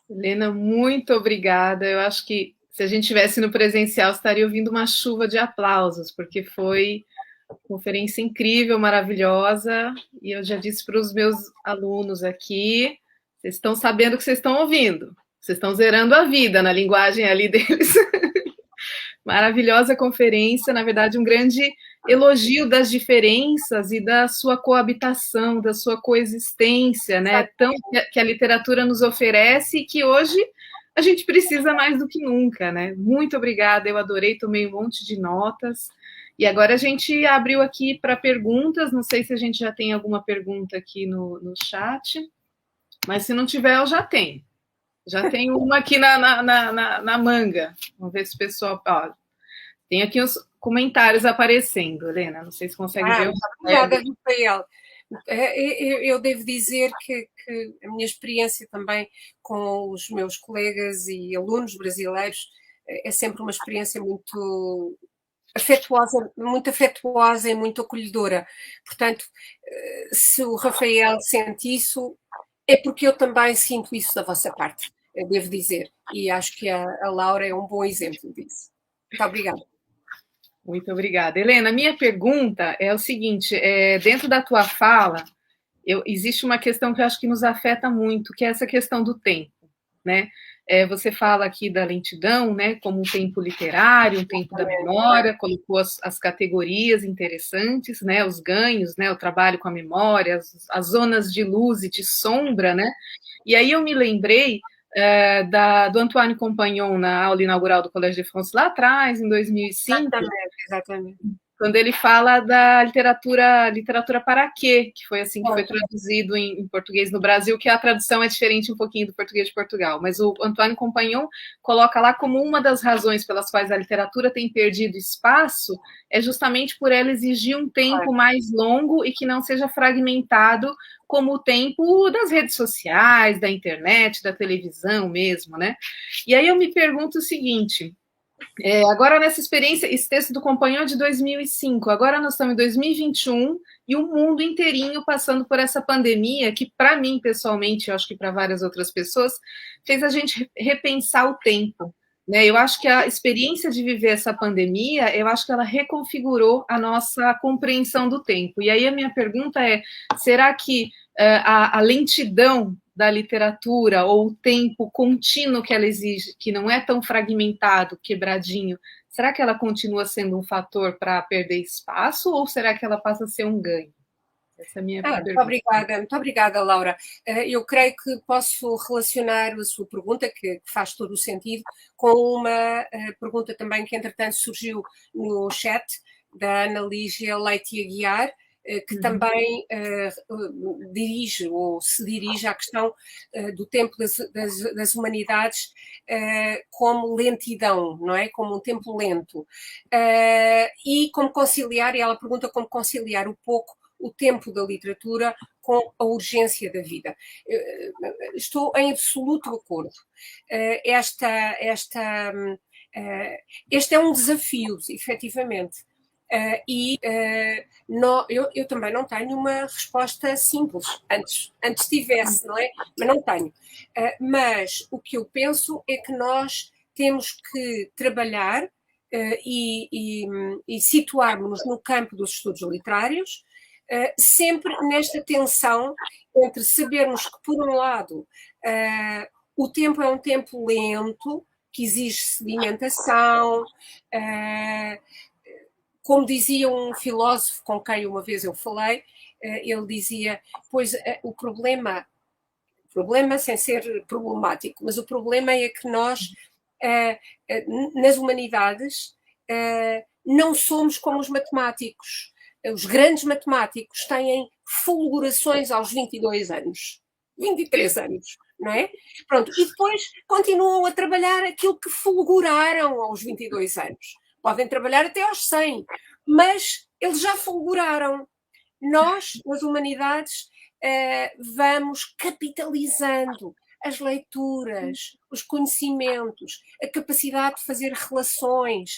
Helena, muito obrigada. Eu acho que se a gente tivesse no presencial, estaria ouvindo uma chuva de aplausos, porque foi uma conferência incrível, maravilhosa. E eu já disse para os meus alunos aqui, vocês estão sabendo o que vocês estão ouvindo. Vocês estão zerando a vida na linguagem ali deles. Maravilhosa conferência, na verdade, um grande elogio das diferenças e da sua coabitação, da sua coexistência, né? Tão que a literatura nos oferece e que hoje a gente precisa mais do que nunca, né? Muito obrigada, eu adorei, tomei um monte de notas. E agora a gente abriu aqui para perguntas, não sei se a gente já tem alguma pergunta aqui no chat, mas se não tiver, eu já tenho. Já tem uma aqui na manga. Vamos ver se o pessoal. Ó, tem aqui os comentários aparecendo, Helena. Não sei se consegue ver. Obrigada, Rafael. Eu devo dizer que a minha experiência também com os meus colegas e alunos brasileiros é sempre uma experiência muito afetuosa e muito acolhedora. Portanto, se o Rafael sente isso, é porque eu também sinto isso da vossa parte, eu devo dizer. E acho que a Laura é um bom exemplo disso. Muito obrigada. Muito obrigada. Helena, minha pergunta é o seguinte, dentro da tua fala, existe uma questão que eu acho que nos afeta muito, que é essa questão do tempo, né? Você fala aqui da lentidão, né, como um tempo literário, um tempo da memória, colocou as categorias interessantes, né, os ganhos, né, o trabalho com a memória, as zonas de luz e de sombra, né? E aí eu me lembrei do Antoine Compagnon na aula inaugural do Colégio de France lá atrás, em 2005. Exatamente. Quando ele fala da literatura para quê, que foi assim que foi traduzido em português no Brasil, que a tradução é diferente um pouquinho do português de Portugal, mas o Antoine Compagnon coloca lá como uma das razões pelas quais a literatura tem perdido espaço é justamente por ela exigir um tempo mais longo e que não seja fragmentado como o tempo das redes sociais, da internet, da televisão mesmo, né? E aí eu me pergunto o seguinte... agora nessa experiência, esse texto do Companhão é de 2005, agora nós estamos em 2021 e o mundo inteirinho passando por essa pandemia que, para mim, pessoalmente, eu acho que para várias outras pessoas, fez a gente repensar o tempo. Né? Eu acho que a experiência de viver essa pandemia, eu acho que ela reconfigurou a nossa compreensão do tempo. E aí a minha pergunta é, será que a lentidão da literatura ou o tempo contínuo que ela exige, que não é tão fragmentado, quebradinho, será que ela continua sendo um fator para perder espaço ou será que ela passa a ser um ganho? Essa é a minha pergunta. Muito obrigada, Laura. Eu creio que posso relacionar a sua pergunta, que faz todo o sentido, com uma pergunta também que, entretanto, surgiu no chat, da Ana Lígia Leite Aguiar, que também dirige ou se dirige à questão do tempo das humanidades como lentidão, não é? Como um tempo lento. E como conciliar, e ela pergunta como conciliar o tempo da literatura com a urgência da vida. Estou em absoluto acordo. Este é um desafio, efetivamente. Eu também não tenho uma resposta simples. Antes tivesse, não é? Mas não tenho. Mas o que eu penso é que nós temos que trabalhar e situarmos-nos no campo dos estudos literários, sempre nesta tensão entre sabermos que, por um lado, o tempo é um tempo lento, que exige sedimentação, como dizia um filósofo com quem uma vez eu falei, ele dizia, pois o problema sem ser problemático, mas o problema é que nós, nas humanidades, não somos como os matemáticos. Os grandes matemáticos têm fulgurações aos 22 anos, 23 anos, não é? Pronto, e depois continuam a trabalhar aquilo que fulguraram aos 22 anos. Podem trabalhar até aos 100, mas eles já fulguraram. Nós, nas humanidades, vamos capitalizando as leituras, os conhecimentos, a capacidade de fazer relações.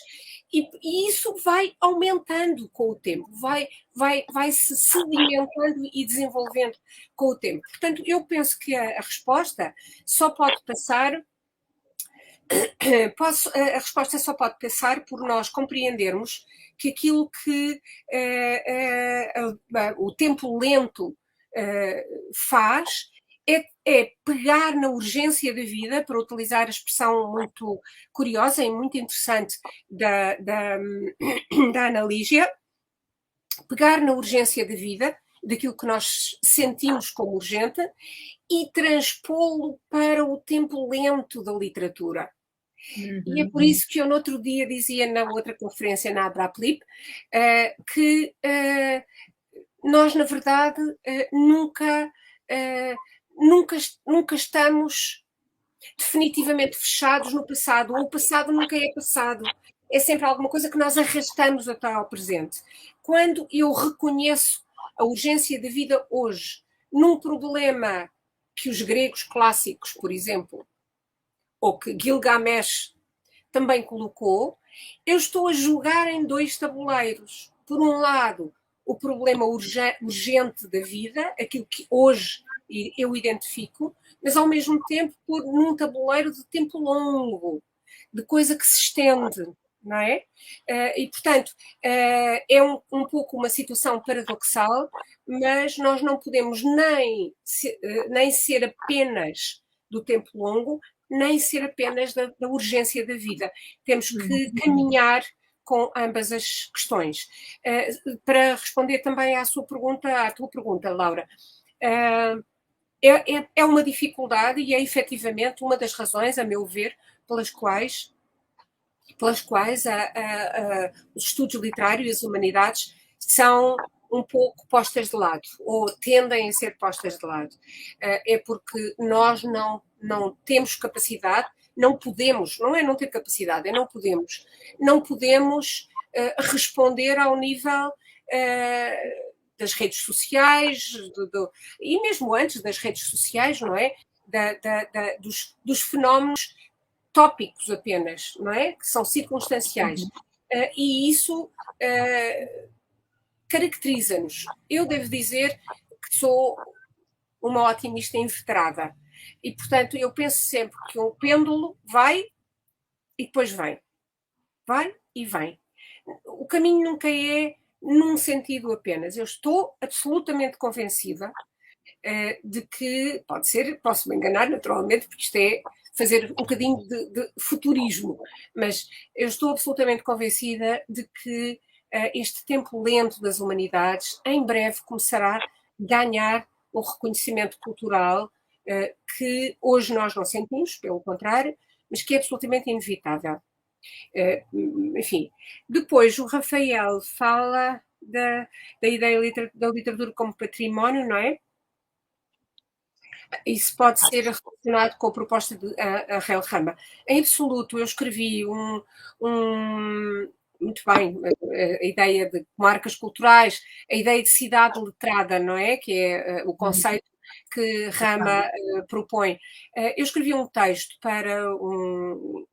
E isso vai aumentando com o tempo, vai se sedimentando e desenvolvendo com o tempo. Portanto, eu penso que a resposta só pode passar a resposta só pode passar por nós compreendermos que aquilo que o tempo lento faz é pegar na urgência da vida, para utilizar a expressão muito curiosa e muito interessante da Ana Lígia, pegar na urgência da vida, daquilo que nós sentimos como urgente, e transpô-lo para o tempo lento da literatura. E é por isso que eu no outro dia dizia na outra conferência, na Abraplip, que nós, na verdade, nunca estamos definitivamente fechados no passado, ou o passado nunca é passado. É sempre alguma coisa que nós arrastamos até ao presente. Quando eu reconheço a urgência da vida hoje, num problema que os gregos clássicos, por exemplo, ou que Gilgamesh também colocou, eu estou a jogar em dois tabuleiros. Por um lado, o problema urgente da vida, aquilo que hoje eu identifico, mas ao mesmo tempo num tabuleiro de tempo longo, de coisa que se estende, não é? E, portanto, é um pouco uma situação paradoxal, mas nós não podemos nem ser apenas do tempo longo, nem ser apenas da urgência da vida. Temos que caminhar com ambas as questões. Para responder também à tua pergunta, Laura, é uma dificuldade e é efetivamente uma das razões, a meu ver, pelas quais os estudos literários e as humanidades são um pouco postas de lado, ou tendem a ser postas de lado. É porque nós não temos capacidade, não podemos, não é não ter capacidade, é não podemos responder ao nível das redes sociais, e mesmo antes das redes sociais, não é? Dos fenómenos tópicos apenas, não é? Que são circunstanciais. E isso caracteriza-nos. Eu devo dizer que sou uma otimista inveterada. E, portanto, eu penso sempre que um pêndulo vai e depois vem. Vai e vem. O caminho nunca é num sentido apenas. Eu estou absolutamente convencida de que, posso me enganar naturalmente, porque isto é fazer um bocadinho de futurismo, mas eu estou absolutamente convencida de que este tempo lento das humanidades em breve começará a ganhar um reconhecimento cultural que hoje nós não sentimos, pelo contrário, mas que é absolutamente inevitável. Enfim, depois o Rafael fala da ideia da literatura como património, não é? Isso pode ser relacionado com a proposta de Ariel Rama. Em absoluto, eu escrevi muito bem, a ideia de marcas culturais, a ideia de cidade letrada, não é? Que é o conceito que Rama propõe. Eu escrevi um texto para o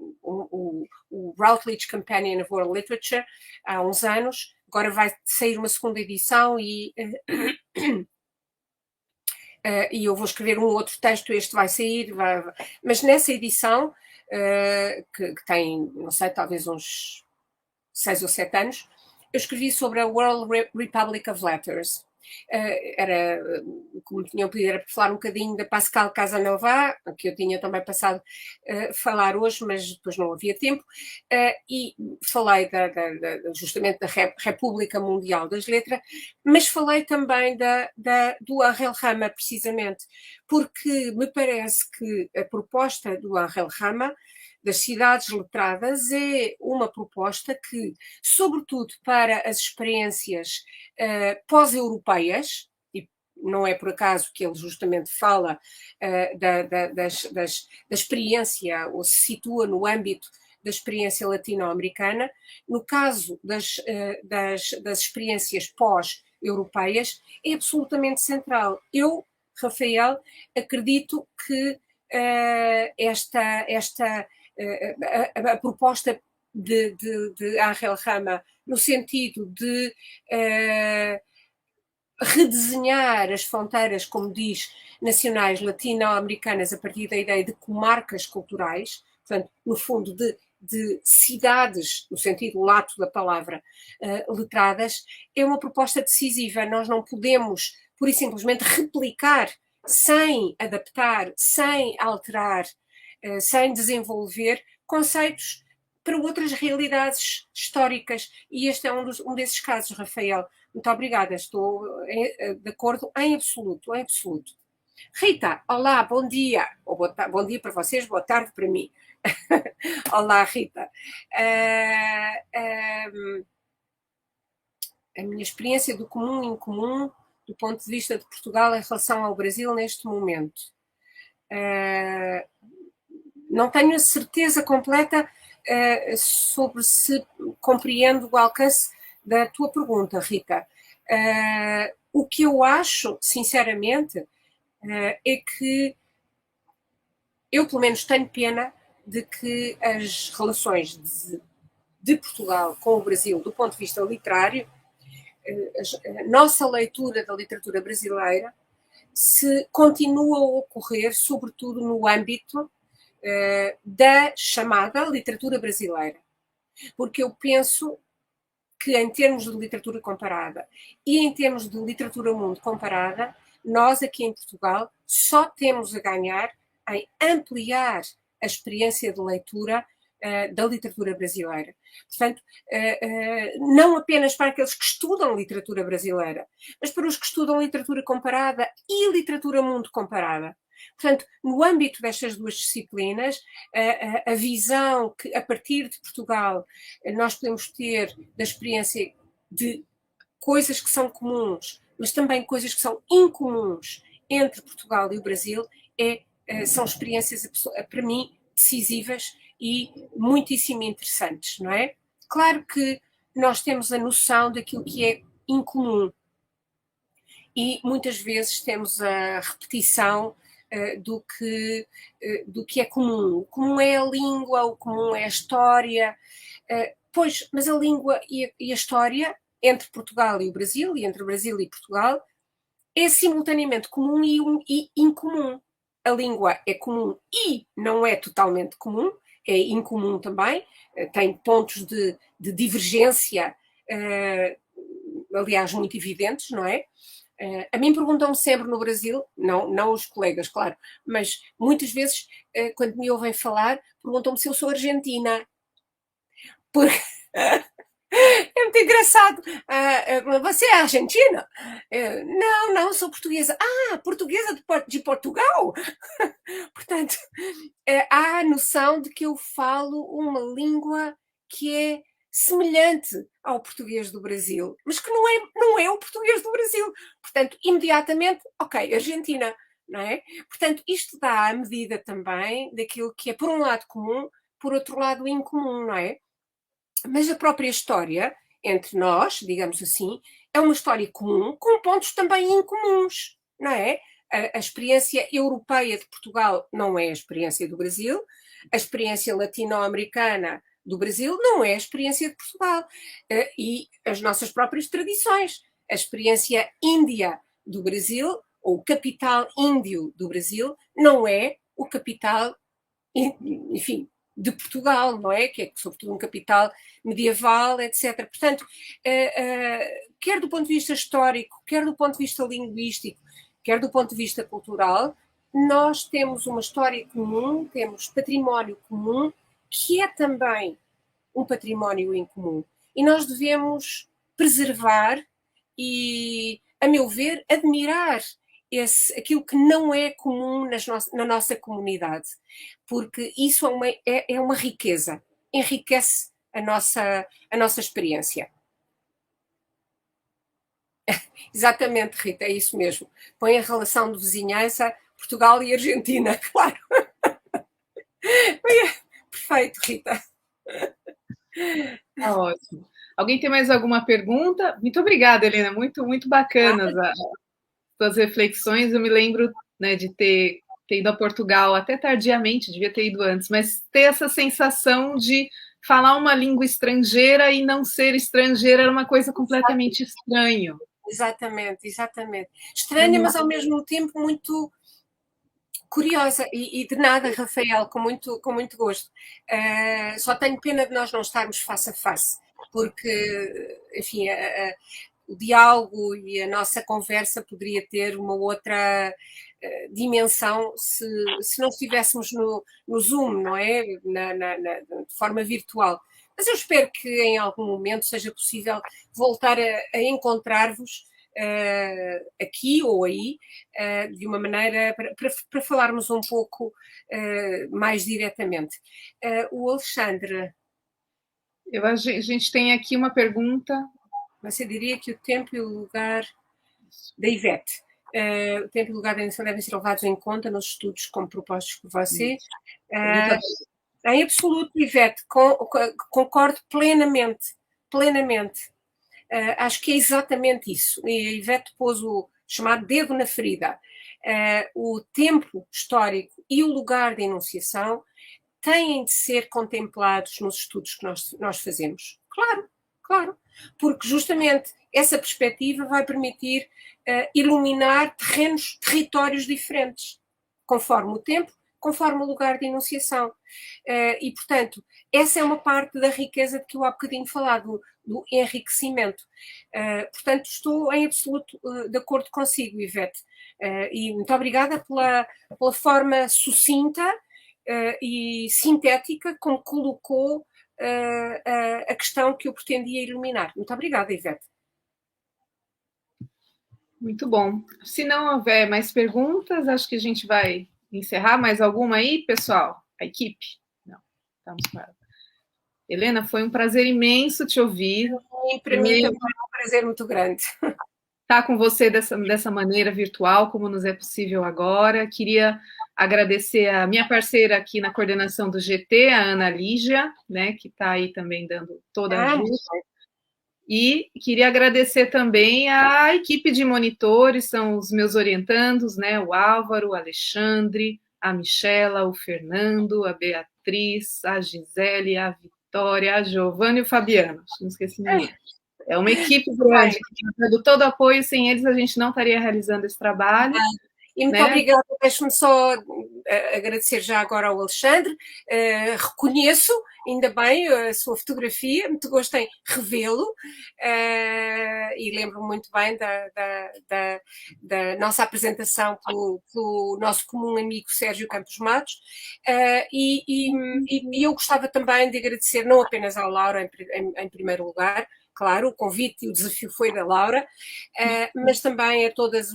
Routledge Companion of World Literature há uns anos, agora vai sair uma segunda edição e eu vou escrever um outro texto, este vai sair, mas nessa edição, que tem, não sei, talvez uns 6 ou 7 anos, eu escrevi sobre a World Republic of Letters. Como tinham pedido, era para falar um bocadinho da Pascal Casanova, que eu tinha também passado a falar hoje, mas depois não havia tempo, e falei justamente da República Mundial das Letras, mas falei também do Ariel Rama, precisamente, porque me parece que a proposta do Ariel Rama das cidades letradas é uma proposta que, sobretudo para as experiências pós-europeias, e não é por acaso que ele justamente fala da experiência, ou se situa no âmbito da experiência latino-americana, no caso das experiências pós-europeias, é absolutamente central. Eu, Rafael, acredito que a proposta de Ángel Rama no sentido de redesenhar as fronteiras, como diz, nacionais latino-americanas a partir da ideia de comarcas culturais, portanto, no fundo, de cidades, no sentido lato da palavra, letradas, é uma proposta decisiva. Nós não podemos, pura e simplesmente, replicar sem adaptar, sem alterar, sem desenvolver conceitos para outras realidades históricas. E este é um desses casos, Rafael. Muito obrigada, estou de acordo em absoluto, em absoluto. Rita, olá, bom dia. Ou bom dia para vocês, boa tarde para mim. Olá, Rita. A minha experiência do comum e incomum, do ponto de vista de Portugal em relação ao Brasil neste momento. Não tenho a certeza completa sobre se compreendo o alcance da tua pergunta, Rita. O que eu acho, sinceramente, é que eu, pelo menos, tenho pena de que as relações de Portugal com o Brasil, do ponto de vista literário, a nossa leitura da literatura brasileira se continua a ocorrer, sobretudo no âmbito da chamada literatura brasileira. Porque eu penso que, em termos de literatura comparada e em termos de literatura mundo comparada, nós aqui em Portugal só temos a ganhar em ampliar a experiência de leitura da literatura brasileira. Portanto, não apenas para aqueles que estudam literatura brasileira, mas para os que estudam literatura comparada e literatura mundo comparada. Portanto, no âmbito destas duas disciplinas, a visão que, a partir de Portugal, nós podemos ter da experiência de coisas que são comuns, mas também coisas que são incomuns entre Portugal e o Brasil, são experiências, para mim, decisivas e muitíssimo interessantes, não é? Claro que nós temos a noção daquilo que é incomum e muitas vezes temos a repetição do que é comum. O comum é a língua, o comum é a história. Pois, mas a língua e a história entre Portugal e o Brasil, e entre o Brasil e Portugal, é simultaneamente comum e incomum. A língua é comum e não é totalmente comum, é incomum também, tem pontos de divergência, aliás, muito evidentes, não é? A mim perguntam-me sempre no Brasil, não os colegas, claro, mas muitas vezes, quando me ouvem falar, perguntam-me se eu sou argentina. Porque é muito engraçado. Você é argentina? Não, sou portuguesa. Portuguesa de Portugal? Portanto, há a noção de que eu falo uma língua que é semelhante ao português do Brasil, mas que não é o português do Brasil. Portanto, imediatamente, ok, Argentina, não é? Portanto, isto dá a medida também daquilo que é, por um lado, comum, por outro lado, incomum, não é? Mas a própria história, entre nós, digamos assim, é uma história comum, com pontos também incomuns, não é? A experiência europeia de Portugal não é a experiência do Brasil, a experiência latino-americana do Brasil não é a experiência de Portugal. E as nossas próprias tradições. A experiência índia do Brasil, ou o capital índio do Brasil, não é o capital, enfim, de Portugal, não é? Que é sobretudo um capital medieval, etc. Portanto, quer do ponto de vista histórico, quer do ponto de vista linguístico, quer do ponto de vista cultural, nós temos uma história comum, temos património comum, que é também um património em comum. E nós devemos preservar e, a meu ver, admirar aquilo que não é comum na nossa comunidade, porque isso é uma riqueza, enriquece a nossa experiência. Exatamente, Rita, é isso mesmo. Põe a relação de vizinhança Portugal e Argentina, claro. Perfeito, Rita. Tá ótimo. Alguém tem mais alguma pergunta? Muito obrigada, Helena. Muito, muito bacanas as suas reflexões. Eu me lembro, né, de ter ter ido a Portugal até tardiamente, devia ter ido antes, mas ter essa sensação de falar uma língua estrangeira e não ser estrangeira era uma coisa completamente estranha. Exatamente, exatamente. Estranha, mas ao mesmo tempo muito curiosa. E de nada, Rafael, com muito gosto. Só tenho pena de nós não estarmos face a face, porque, enfim, o diálogo e a nossa conversa poderia ter uma outra dimensão se não estivéssemos no Zoom, não é? De forma virtual. Mas eu espero que em algum momento seja possível voltar a encontrar-vos aqui ou aí, de uma maneira para falarmos um pouco mais diretamente. O Alexandre. A gente tem aqui uma pergunta. Você diria que o tempo e o lugar da Ivete. O tempo e o lugar da emissão devem ser levados em conta nos estudos como propostos por você. Em absoluto, Ivete, concordo plenamente. Plenamente. Acho que é exatamente isso. E a Ivete pôs o chamado dedo na ferida. O tempo histórico e o lugar da enunciação têm de ser contemplados nos estudos que nós fazemos. Claro, claro. Porque justamente essa perspectiva vai permitir iluminar territórios diferentes, conforme o tempo, conforme o lugar de enunciação. E, portanto, essa é uma parte da riqueza de que eu há bocadinho falava, do enriquecimento. Portanto, estou em absoluto de acordo consigo, Ivete. E muito obrigada pela forma sucinta e sintética como colocou a questão que eu pretendia iluminar. Muito obrigada, Ivete. Muito bom. Se não houver mais perguntas, acho que a gente vai encerrar. Mais alguma aí, pessoal? A equipe? Não, estamos para. Helena, foi um prazer imenso te ouvir. Para mim também é um prazer muito grande. Estar com você dessa maneira virtual, como nos é possível agora. Queria agradecer a minha parceira aqui na coordenação do GT, a Ana Lígia, né, que está aí também dando toda a ajuda. E queria agradecer também a equipe de monitores, são os meus orientandos, né? O Álvaro, o Alexandre, a Michela, o Fernando, a Beatriz, a Gisele, a Vitória, a Giovana e o Fabiano. Não esqueci ninguém. É uma equipe grande que tem dado todo apoio, sem eles a gente não estaria realizando esse trabalho. E muito obrigada, deixe-me só agradecer já agora ao Alexandre, reconheço, ainda bem, a sua fotografia, muito gosto em revê-lo, e lembro-me muito bem da nossa apresentação pelo nosso comum amigo Sérgio Campos Matos, e eu gostava também de agradecer não apenas à Laura em primeiro lugar, claro, o convite e o desafio foi da Laura, mas também a todos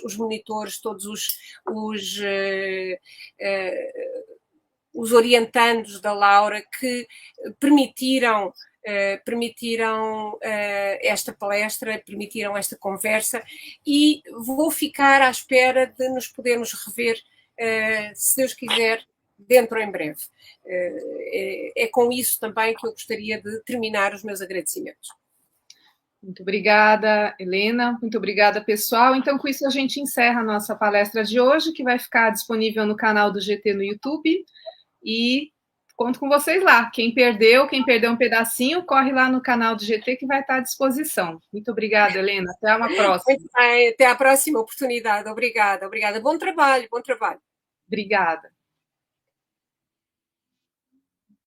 os monitores, todos os orientandos da Laura que permitiram esta palestra, permitiram esta conversa, e vou ficar à espera de nos podermos rever, se Deus quiser, dentro em breve. É com isso também que eu gostaria de terminar os meus agradecimentos. Muito obrigada, Helena. Muito obrigada, pessoal. Então, com isso, a gente encerra a nossa palestra de hoje, que vai ficar disponível no canal do GT no YouTube. E conto com vocês lá. Quem perdeu um pedacinho, corre lá no canal do GT, que vai estar à disposição. Muito obrigada, Helena. Até uma próxima. Muito bem, até a próxima oportunidade. Obrigada, obrigada. Bom trabalho, bom trabalho. Obrigada.